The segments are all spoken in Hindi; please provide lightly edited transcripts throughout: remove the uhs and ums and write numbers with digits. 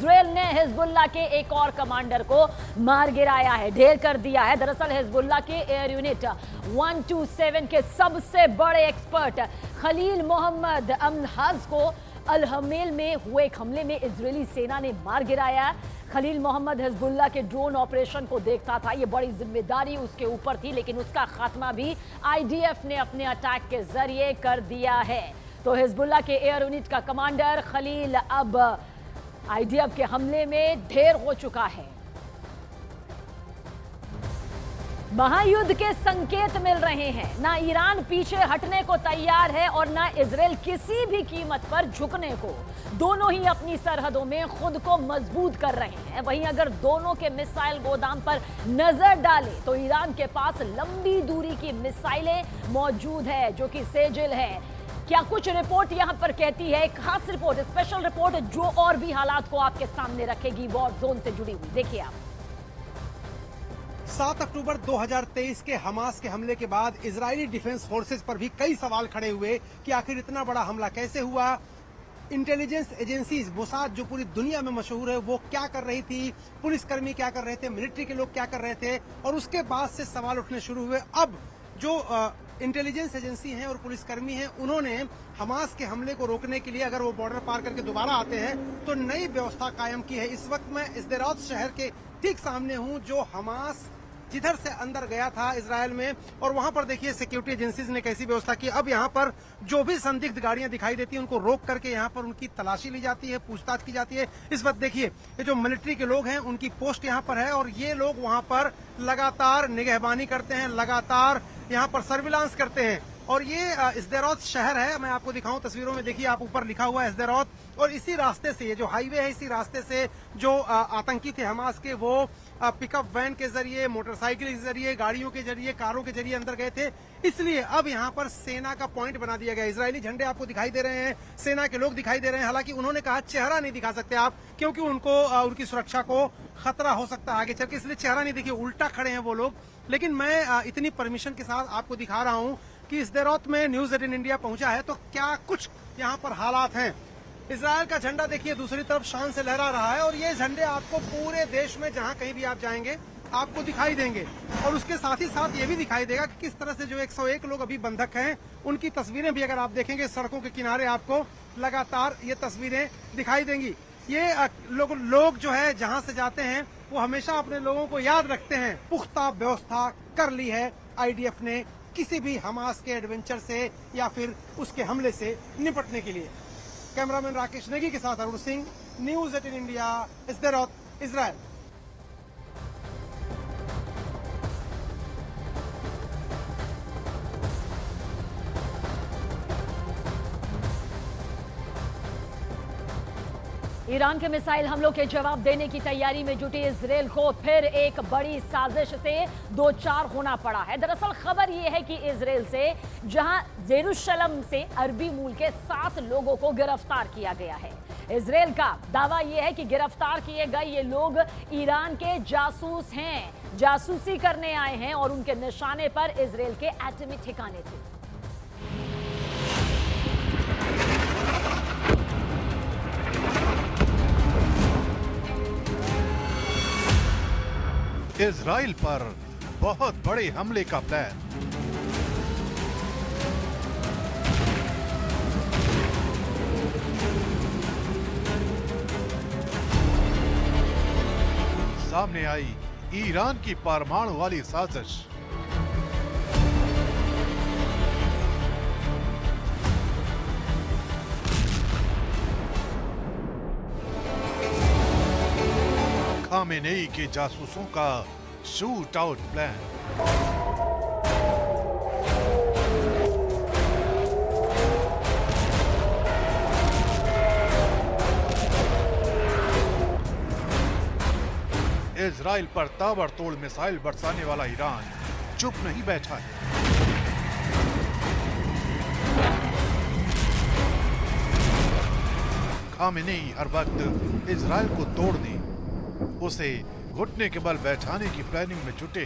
इजराइल ने हिजबुल्लाह के एक और कमांडर को मार गिराया है, ढेर कर दिया है। दरअसल हिजबुल्लाह के एयर यूनिट 127 के सबसे बड़े एक्सपर्ट खलील मोहम्मद अमहज को अल हमेल में हुए एक हमले में इजरायली सेना ने मार गिराया। खलील मोहम्मद हिजबुल्लाह के ड्रोन ऑपरेशन को देखता था, ये बड़ी जिम्मेदारी उसके ऊपर थी, लेकिन उसका खात्मा भी आईडीएफ ने अपने अटैक के जरिए कर दिया है। तो हिजबुल्लाह के एयर यूनिट का कमांडर खलील अब आईडीएफ के हमले में ढेर हो चुका है। महायुद्ध के संकेत मिल रहे हैं। ना ईरान पीछे हटने को तैयार है और ना इजराइल किसी भी कीमत पर झुकने को। दोनों ही अपनी सरहदों में खुद को मजबूत कर रहे हैं। वहीं अगर दोनों के मिसाइल गोदाम पर नजर डालें तो ईरान के पास लंबी दूरी की मिसाइलें मौजूद है, जो कि सेजिल है। क्या कुछ रिपोर्ट यहां पर कहती है, एक खास रिपोर्ट, स्पेशल रिपोर्ट, जो और भी हालात को आपके सामने रखेगी वॉर जोन से जुड़ी हुई। देखिए आप। 7 अक्टूबर 2023 के हमास के हमले के बाद इजरायली डिफेंस फोर्सेस पर भी कई सवाल खड़े हुए कि आखिर इतना बड़ा हमला कैसे हुआ। इंटेलिजेंस एजेंसीज मोसाद जो पूरी दुनिया में मशहूर है, वो क्या कर रही थी, पुलिसकर्मी क्या कर रहे थे, मिलिट्री के लोग क्या कर रहे थे, और उसके बाद से सवाल उठने शुरू हुए। अब जो इंटेलिजेंस एजेंसी हैं और पुलिसकर्मी हैं, उन्होंने हमास के हमले को रोकने के लिए अगर वो बॉर्डर पार करके दोबारा आते हैं तो नई व्यवस्था कायम की है। इस वक्त मैं इस्देरात शहर के ठीक सामने हूं, जो हमास जिधर से अंदर गया था इजराइल में, और वहां पर देखिए सिक्योरिटी एजेंसीज ने कैसी व्यवस्था की। अब यहां पर जो भी संदिग्ध गाड़ियां दिखाई देती हैं उनको रोक करके यहां पर उनकी तलाशी ली जाती है, पूछताछ की जाती है। इस वक्त देखिए ये जो मिलिट्री के लोग हैं उनकी पोस्ट यहां पर है और ये लोग वहां पर लगातार निगहबानी करते हैं, लगातार यहाँ पर सर्विलांस करते हैं। और ये इस्देरात शहर है, मैं आपको दिखाऊं तस्वीरों में, देखिए आप ऊपर लिखा हुआ है इस्देरात, और इसी रास्ते से, ये जो हाईवे है, इसी रास्ते से जो आतंकी थे हमास के, वो पिकअप वैन के जरिए, मोटरसाइकिल के जरिए, गाड़ियों के जरिए, कारों के जरिए अंदर गए थे। इसलिए अब यहाँ पर सेना का पॉइंट बना दिया गया। इजरायली झंडे आपको दिखाई दे रहे हैं, सेना के लोग दिखाई दे रहे हैं। हालांकि उन्होंने कहा चेहरा नहीं दिखा सकते आप, क्योंकि उनको उनकी सुरक्षा को खतरा हो सकता है आगे चल के, इसलिए चेहरा नहीं। देखिए उल्टा खड़े हैं वो लोग। लेकिन मैं इतनी परमिशन के साथ आपको दिखा रहा हूँ कि इस्देरात में न्यूज 18 इंडिया पहुंचा है तो क्या कुछ यहाँ पर हालात हैं। इजराइल का झंडा देखिए दूसरी तरफ शान से लहरा रहा है, और ये झंडे आपको पूरे देश में जहाँ कहीं भी आप जाएंगे आपको दिखाई देंगे। और उसके साथ ही साथ ये भी दिखाई देगा कि किस तरह से जो 101 लोग अभी बंधक हैं उनकी तस्वीरें भी अगर आप देखेंगे सड़कों के किनारे आपको लगातार ये तस्वीरें दिखाई देंगी। ये लोग जो है जहाँ से जाते हैं वो हमेशा अपने लोगों को याद रखते हैं। पुख्ता व्यवस्था कर ली है आईडीएफ ने किसी भी हमास के एडवेंचर से या फिर उसके हमले से निपटने के लिए। कैमरामैन राकेश नेगी के साथ अरुण सिंह, न्यूज 18 इंडिया, इस्देरात, इजराइल। ईरान के मिसाइल हमलों के जवाब देने की तैयारी में जुटी इजराइल को फिर एक बड़ी साजिश से दो चार होना पड़ा है। दरअसल खबर यह है कि इजराइल से जहां जेरूशलम से अरबी मूल के 7 लोगों को गिरफ्तार किया गया है। इजराइल का दावा यह है कि गिरफ्तार किए गए ये लोग ईरान के जासूस हैं, जासूसी करने आए हैं और उनके निशाने पर इजराइल के एटमी ठिकाने थे। इजराइल पर बहुत बड़े हमले का प्लान। सामने आई ईरान की परमाणु वाली साजिश। खामेनेई के जासूसों का शूट आउट प्लान। इजराइल पर ताबड़तोड़ मिसाइल बरसाने वाला ईरान चुप नहीं बैठा है। खामेनेई हर वक्त इजराइल को तोड़ने, उसे घुटने के बल बैठाने की प्लानिंग में जुटे।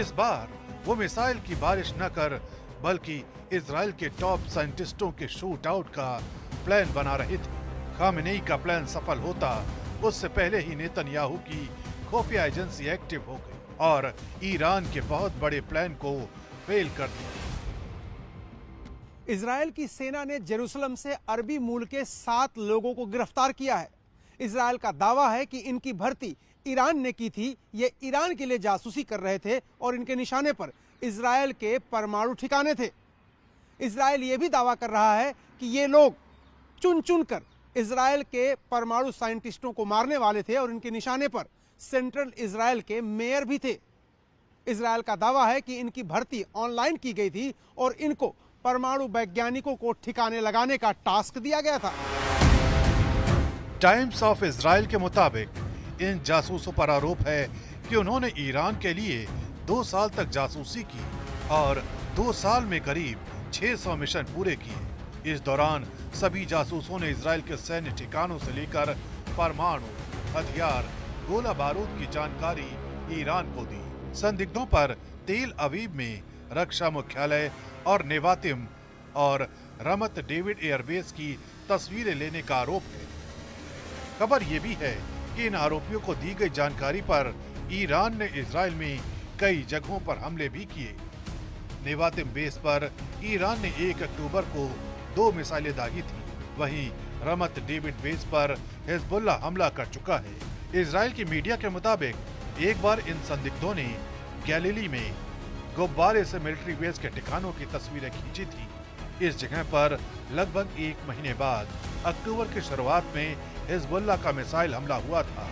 इस बार वो मिसाइल की बारिश न कर बल्कि इजराइल के टॉप साइंटिस्टों के शूट आउट का प्लान बना रहे थे। खामेनेई का प्लान सफल होता उससे पहले ही नेतन्याहू की खुफिया एजेंसी एक्टिव हो गई और ईरान के बहुत बड़े प्लान को फेल कर दिया। इजराइल की सेना ने जेरूसलम से अरबी मूल के 7 लोगों को गिरफ्तार किया है। इजराइल का दावा है कि इनकी भर्ती ईरान ने की थी। ये ईरान के लिए जासूसी कर रहे थे और इनके निशाने पर इजराइल के परमाणु ठिकाने थे। इजराइल ये भी दावा कर रहा है कि ये लोग चुन चुन कर इजराइल के परमाणु साइंटिस्टों को मारने वाले थे और इनके निशाने पर सेंट्रल इजराइल के मेयर भी थे। इजराइल का दावा है कि इनकी भर्ती ऑनलाइन की गई थी और इनको परमाणु वैज्ञानिकों को ठिकाने लगाने का टास्क दिया गया था। टाइम्स ऑफ इजराइल के मुताबिक इन जासूसों पर आरोप है कि उन्होंने ईरान के लिए 2 साल तक जासूसी की और 2 साल में करीब 600 मिशन पूरे किए। इस दौरान सभी जासूसों ने इजराइल के सैन्य ठिकानों से लेकर परमाणु हथियार गोला बारूद की जानकारी ईरान को दी। संदिग्धों पर तेल अवीव में रक्षा मुख्यालय और नेवातिम और रमत डेविड एयरबेस की तस्वीरें लेने का आरोप है। खबर यह भी है कि इन आरोपियों को दी गई जानकारी पर ईरान ने इजराइल में कई जगहों पर हमले भी किए। नेवातिम बेस पर ईरान ने 1 अक्टूबर को 2 मिसाइलें दागी थी। वहीं रमत डेविड बेस पर हिजबुल्ला हमला कर चुका है। इजराइल की मीडिया के मुताबिक एक बार इन संदिग्धों ने गैलीली में गुब्बारे से मिलिट्री बेस के ठिकानों की तस्वीरें खींची थी। इस जगह पर लगभग 1 महीने बाद अक्टूबर की शुरुआत में हिजबुल्ला का मिसाइल हमला हुआ था।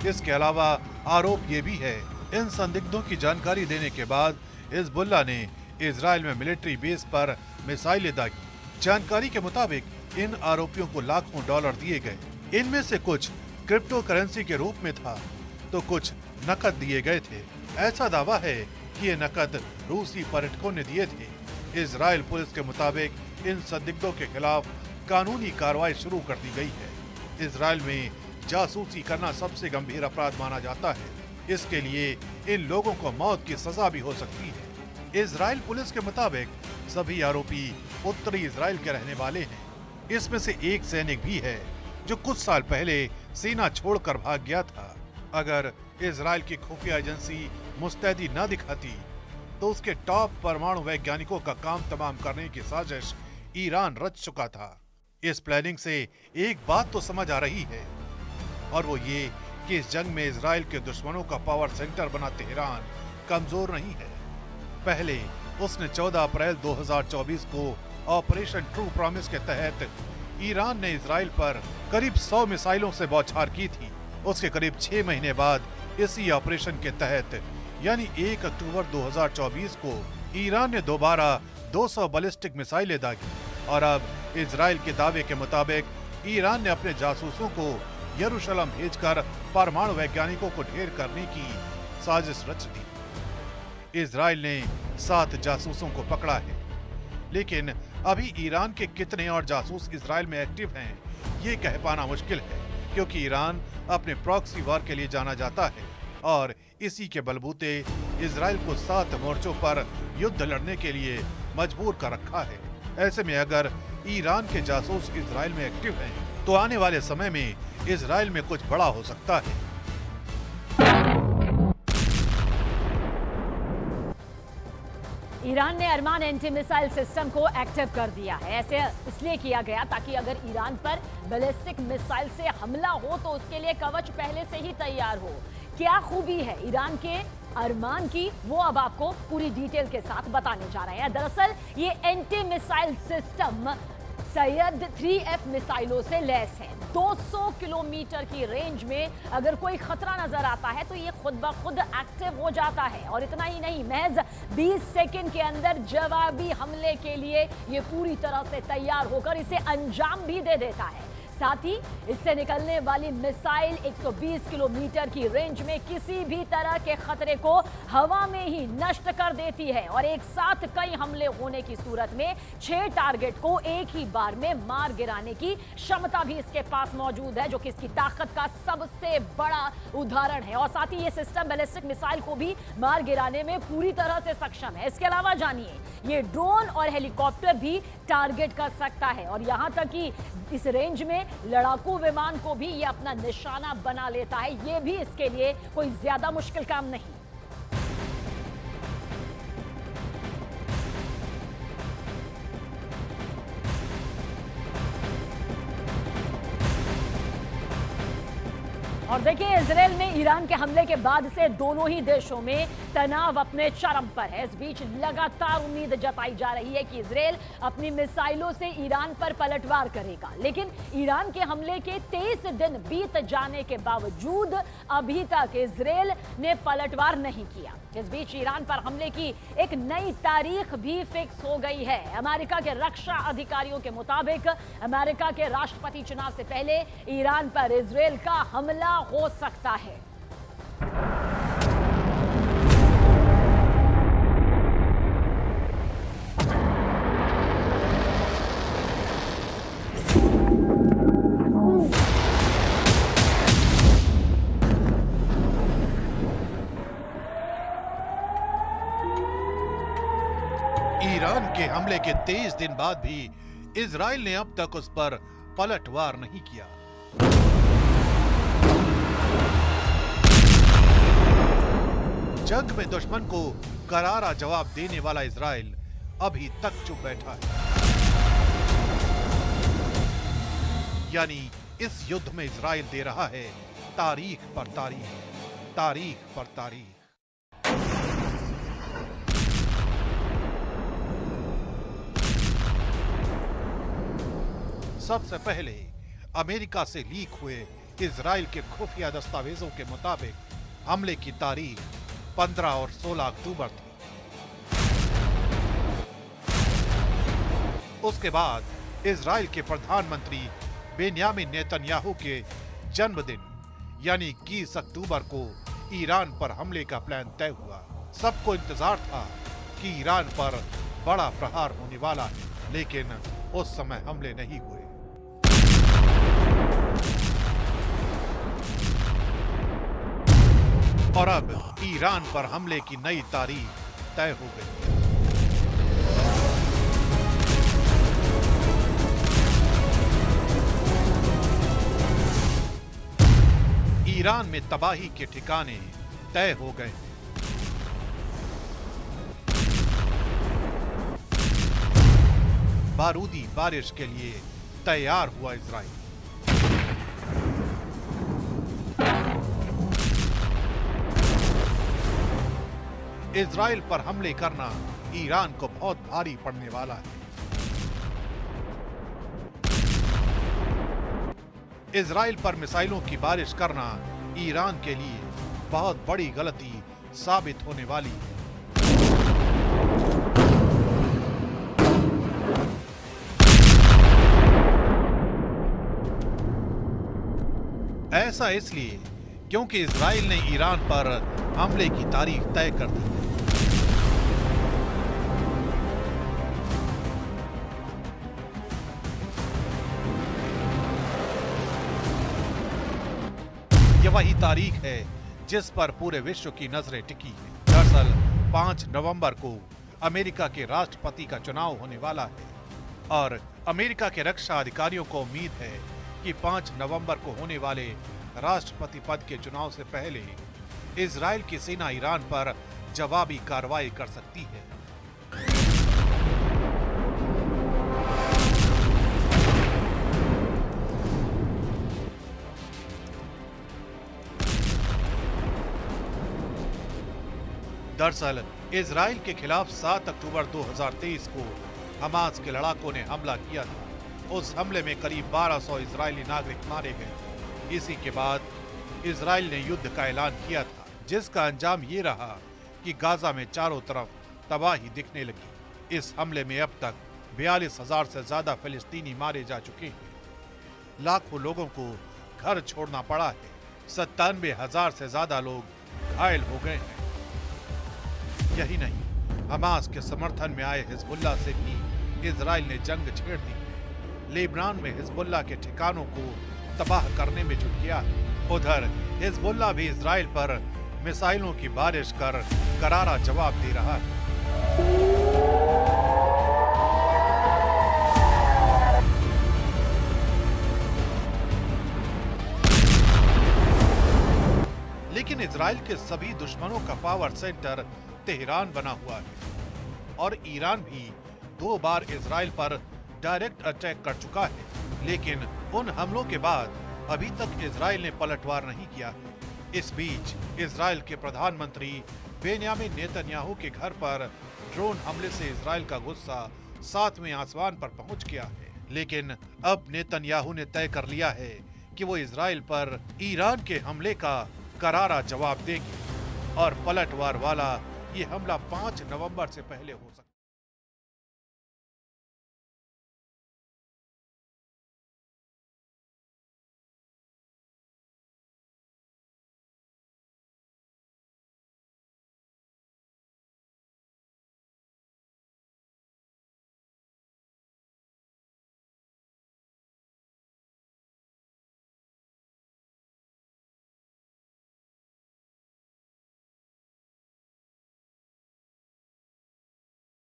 इसके अलावा आरोप ये भी है, इन संदिग्धों की जानकारी देने के बाद हिजबुल्ला ने इजराइल में मिलिट्री बेस पर मिसाइलें दागी। जानकारी के मुताबिक इन आरोपियों को लाखों डॉलर दिए गए। इनमें से कुछ क्रिप्टो करेंसी के रूप में था तो कुछ नकद दिए गए थे। ऐसा दावा है कि ये नकद रूसी पर्यटकों ने दिए थे। इजराइल पुलिस के मुताबिक इन संदिग्धों के खिलाफ कानूनी कार्रवाई शुरू कर दी गई है। इजराइल में जासूसी करना सबसे गंभीर अपराध माना जाता है। इसके लिए इन लोगों को मौत की सजा भी हो सकती है। इजराइल पुलिस के मुताबिक सभी आरोपी उत्तरी इजराइल के रहने वाले हैं। इसमें से एक सैनिक भी है जो कुछ साल पहले सेना छोड़कर भाग गया था। अगर इजराइल की खुफिया एजेंसी मुस्तैदी न दिखाती तो उसके टॉप परमाणु वैज्ञानिकों का काम तमाम करने की साजिश ईरान रच चुका था। इस प्लानिंग से एक बात तो समझ आ रही है और वो ये कि इस जंग में इजराइल के दुश्मनों का पावर सेंटर बना तेहरान कमजोर नहीं है। पहले उसने 14 अप्रैल 2024 को ऑपरेशन ट्रू प्रॉमिस के तहत ईरान ने इजराइल पर करीब 100 मिसाइलों से बौछार की थी। उसके करीब 6 महीने बाद इसी ऑपरेशन के तहत यानी 1 अक्टूबर 2024 को ईरान ने दोबारा 200 बैलिस्टिक मिसाइलें दागी और अब इजराइल के दावे के मुताबिक ईरान ने अपने जासूसों को यरूशलेम भेजकर परमाणु वैज्ञानिकों को ढेर करने की साजिश रच दी। इजराइल ने 7 जासूसों को पकड़ा है, लेकिन अभी ईरान के कितने और जासूस इजराइल में एक्टिव हैं ये कह पाना मुश्किल है, क्योंकि ईरान अपने प्रॉक्सी वॉर के लिए जाना जाता है और इसी के बलबूते इजराइल को 7 मोर्चों पर युद्ध लड़ने के लिए मजबूर कर रखा है। ऐसे में अगर ईरान के जासूस इजराइल में एक्टिव हैं, तो आने वाले समय में इजराइल में कुछ बड़ा हो सकता है। ईरान ने अरमान एंटी मिसाइल सिस्टम को एक्टिव कर दिया है। ऐसे इसलिए किया गया ताकि अगर ईरान पर बैलिस्टिक मिसाइल से हमला हो तो उसके लिए कवच पहले से ही तैयार हो। क्या खूबी है ईरान के अरमान की, वो अब आपको पूरी डिटेल के साथ बताने जा रहे हैं। दरअसल ये anti missile system Syed 3F मिसाइलों से लैस है। 200 किलोमीटर की रेंज में अगर कोई खतरा नजर आता है तो ये खुद ब खुद एक्टिव हो जाता है और इतना ही नहीं, महज 20 सेकंड के अंदर जवाबी हमले के लिए ये पूरी तरह से तैयार होकर इसे अंजाम भी दे देता है। साथ ही इससे निकलने वाली मिसाइल 120 किलोमीटर की रेंज में किसी भी तरह के खतरे को हवा में ही नष्ट कर देती है और एक साथ कई हमले होने की सूरत में 6 टारगेट को एक ही बार में मार गिराने की क्षमता भी इसके पास मौजूद है, जो कि इसकी ताकत का सबसे बड़ा उदाहरण है। और साथ ही ये सिस्टम बैलिस्टिक मिसाइल को भी मार गिराने में पूरी तरह से सक्षम है। इसके अलावा जानिए, ये ड्रोन और हेलीकॉप्टर भी टारगेट कर सकता है और यहां तक कि इस रेंज में लड़ाकू विमान को भी ये अपना निशाना बना लेता है। ये भी इसके लिए कोई ज्यादा मुश्किल काम नहीं। और देखिए, इजराइल में ईरान के हमले के बाद से दोनों ही देशों में तनाव अपने चरम पर है। इस बीच लगातार उम्मीद जताई जा रही है कि इजराइल अपनी मिसाइलों से ईरान पर पलटवार करेगा, लेकिन ईरान के हमले के 23 दिन बीत जाने के बावजूद अभी तक इजराइल ने पलटवार नहीं किया। इस बीच ईरान पर हमले की एक नई तारीख भी फिक्स हो गई है। अमेरिका के रक्षा अधिकारियों के मुताबिक अमेरिका के राष्ट्रपति चुनाव से पहले ईरान पर इजराइल का हमला हो सकता है। ईरान के हमले के 23 दिन बाद भी इजराइल ने अब तक उस पर पलटवार नहीं किया। जंग में दुश्मन को करारा जवाब देने वाला इजराइल अभी तक चुप बैठा है। यानी इस युद्ध में इजराइल दे रहा है तारीख पर तारीख, तारीख पर तारीख। सबसे पहले अमेरिका से लीक हुए इजराइल के खुफिया दस्तावेजों के मुताबिक हमले की तारीख 15 और 16 अक्टूबर थी। उसके बाद इजराइल के प्रधानमंत्री बेन्यामिन नेतन्याहू के जन्मदिन यानी 21 अक्टूबर को ईरान पर हमले का प्लान तय हुआ। सबको इंतजार था कि ईरान पर बड़ा प्रहार होने वाला है, लेकिन उस समय हमले नहीं हुए। और अब ईरान पर हमले की नई तारीख तय हो गई। ईरान में तबाही के ठिकाने तय हो गए। बारूदी बारिश के लिए तैयार हुआ इजराइल। इजराइल पर हमले करना ईरान को बहुत भारी पड़ने वाला है। इजराइल पर मिसाइलों की बारिश करना ईरान के लिए बहुत बड़ी गलती साबित होने वाली है। ऐसा इसलिए क्योंकि इजराइल ने ईरान पर हमले की तारीख तय कर दी है। यह वही तारीख है जिस पर पूरे विश्व की नजरें टिकी हैं। दरअसल 5 नवंबर को अमेरिका के राष्ट्रपति का चुनाव होने वाला है और अमेरिका के रक्षा अधिकारियों को उम्मीद है कि 5 नवंबर को होने वाले राष्ट्रपति पद के चुनाव से पहले इजराइल की सेना ईरान पर जवाबी कार्रवाई कर सकती है। दरअसल इजराइल के खिलाफ 7 अक्टूबर 2023 को हमास के लड़ाकों ने हमला किया था। उस हमले में करीब 1200 इजरायली नागरिक मारे गए। इसी के बाद इजराइल ने युद्ध का ऐलान किया था, जिसका अंजाम ये रहा कि गाजा में चारों तरफ तबाही दिखने लगी। इस हमले में अब तक 42,000 से ज्यादा फिलिस्तीनी मारे जा चुके हैं। लाखों लोगों को घर छोड़ना पड़ा है। 97,000 से ज्यादा लोग घायल हो गए हैं। यही नहीं, हमास के समर्थन में आए हिजबुल्लाह से भी इजराइल ने जंग छेड़ दी है। लेबनान में हिजबुल्लाह के ठिकानों को तबाह करने में जुट गया है। उधर हिजबुल्लाह भी इजराइल पर मिसाइलों की बारिश कर करारा जवाब दे रहा है। लेकिन इजराइल के सभी दुश्मनों का पावर सेंटर तेहरान बना हुआ है और ईरान भी 2 बार इजराइल पर डायरेक्ट अटैक कर चुका है। लेकिन उन हमलों के बाद अभी तक इजराइल ने पलटवार नहीं किया। इस बीच इजराइल के प्रधानमंत्री बेन्यामिन नेतन्याहू के घर पर ड्रोन हमले से इजराइल का गुस्सा 7वें आसमान पर पहुंच गया है। लेकिन अब नेतन्याहू ने तय कर लिया है कि वो इजराइल पर ईरान के हमले का करारा जवाब देंगे और पलटवार वाला ये हमला 5 नवंबर से पहले हो सकता है।